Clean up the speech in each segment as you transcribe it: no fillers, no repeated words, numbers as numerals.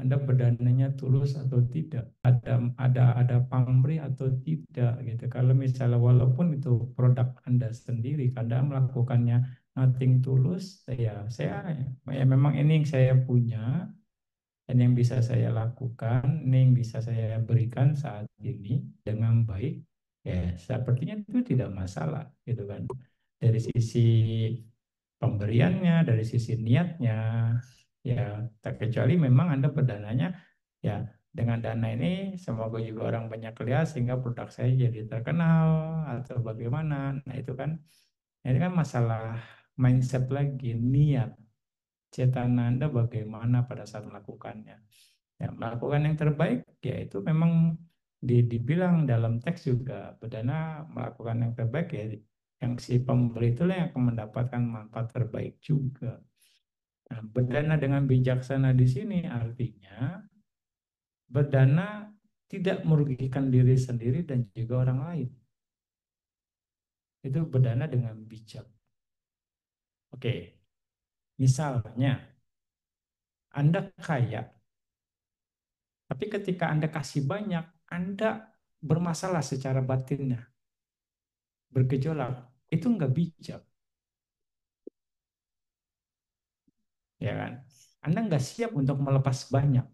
Anda berdananya tulus atau tidak, ada pamrih atau tidak gitu. Kalau misalnya walaupun itu produk Anda sendiri, Anda melakukannya nothing tulus, saya ya memang ini yang saya punya dan yang bisa saya lakukan, ini yang bisa saya berikan saat ini dengan baik, ya sepertinya itu tidak masalah gitu kan. Dari sisi pemberiannya, dari sisi niatnya, ya tak kecuali memang Anda berdananya ya dengan dana ini semoga juga orang banyak lihat sehingga produk saya jadi terkenal atau bagaimana. Nah itu kan masalah mindset lagi, niat, cetana Anda bagaimana pada saat melakukannya. Ya, melakukan yang terbaik ya itu memang dibilang dalam teks juga berdana melakukan yang terbaik ya yang si pemberi itulah yang akan mendapatkan manfaat terbaik juga. Nah, berdana dengan bijaksana di sini artinya berdana tidak merugikan diri sendiri dan juga orang lain. Itu berdana dengan bijak. Oke, misalnya Anda kaya, tapi ketika Anda kasih banyak, Anda bermasalah secara batinnya, bergejolak. Itu nggak bijak, ya kan? Anda nggak siap untuk melepas banyak.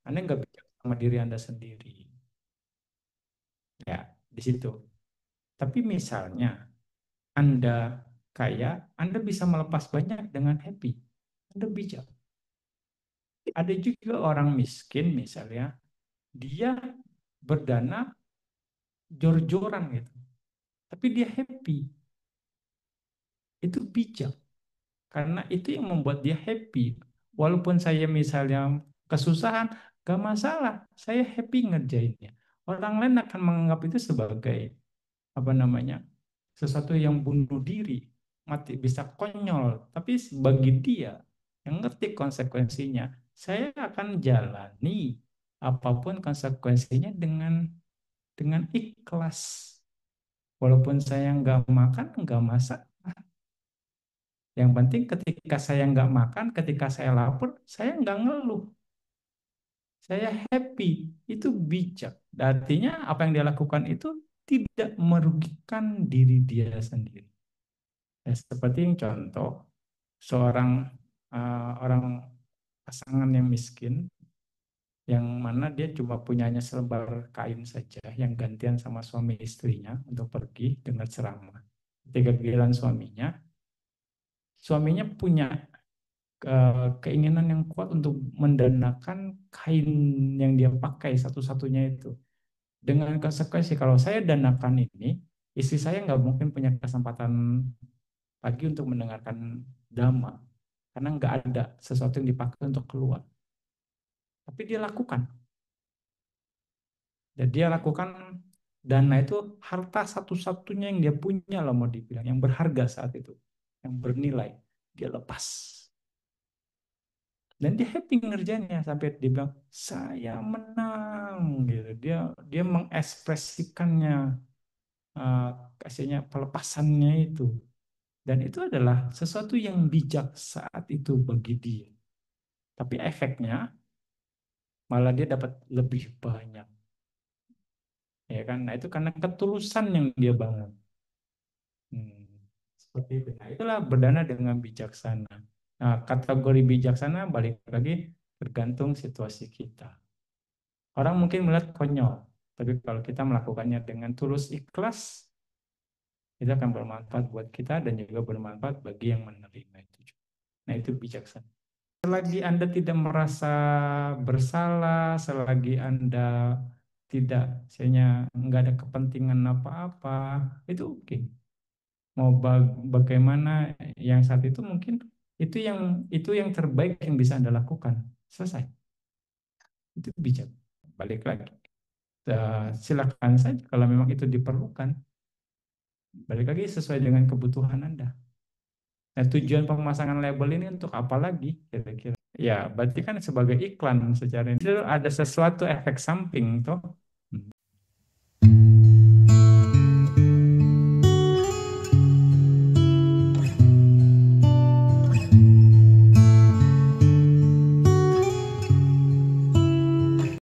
Anda nggak bijak sama diri Anda sendiri. Ya, di situ. Tapi misalnya Anda kaya, Anda bisa melepas banyak dengan happy. Anda bijak. Ada juga orang miskin misalnya, dia berdana jor-joran gitu. Tapi dia happy. Itu bijak. Karena itu yang membuat dia happy. Walaupun saya misalnya kesusahan, gak masalah. Saya happy ngerjainnya. Orang lain akan menganggap itu sebagai apa namanya sesuatu yang bunuh diri, mati bisa konyol. Tapi bagi dia yang ngerti konsekuensinya, saya akan jalani apapun konsekuensinya dengan ikhlas. Walaupun saya nggak makan, nggak masak. Yang penting ketika saya nggak makan, ketika saya lapar, saya nggak ngeluh. Saya happy. Itu bijak. Artinya apa yang dia lakukan itu tidak merugikan diri dia sendiri. Ya, seperti yang contoh, seorang orang pasangan yang miskin, yang mana dia cuma punyanya selebar kain saja, yang gantian sama suami istrinya untuk pergi dengan ceramah. Ketika giliran suaminya punya keinginan yang kuat untuk mendanakan kain yang dia pakai satu-satunya itu. Dengan konsekuensi kalau saya danakan ini, istri saya nggak mungkin punya kesempatan lagi untuk mendengarkan dhamma karena nggak ada sesuatu yang dipakai untuk keluar. Tapi dia lakukan. Dan dia lakukan dana itu harta satu-satunya yang dia punya lah mau dibilang yang berharga saat itu, yang bernilai. Dia lepas. Dan dia happy ngerjainnya sampai dia bilang saya menang gitu. Dia mengekspresikannya eh, kasihnya pelepasannya itu. Dan itu adalah sesuatu yang bijak saat itu bagi dia. Tapi efeknya malah dia dapat lebih banyak. Ya kan? Nah, itu karena ketulusan yang dia bangun. Hmm, seperti itu. Nah, itulah berdana dengan bijaksana. Nah, kategori bijaksana balik lagi tergantung situasi kita. Orang mungkin melihat konyol, tapi kalau kita melakukannya dengan tulus ikhlas, itu akan bermanfaat buat kita dan juga bermanfaat bagi yang menerima itu juga. Nah, itu bijaksana. Selagi Anda tidak merasa bersalah, selagi Anda tidak, misalnya nggak ada kepentingan apa-apa, itu oke. Mau bagaimana yang saat itu mungkin itu yang terbaik yang bisa Anda lakukan. Selesai. Itu bijak. Balik lagi. Silakan saja kalau memang itu diperlukan. Balik lagi sesuai dengan kebutuhan Anda. Nah, tujuan pemasangan label ini untuk apa lagi kira-kira? Ya, berarti kan sebagai iklan secara itu ada sesuatu efek samping toh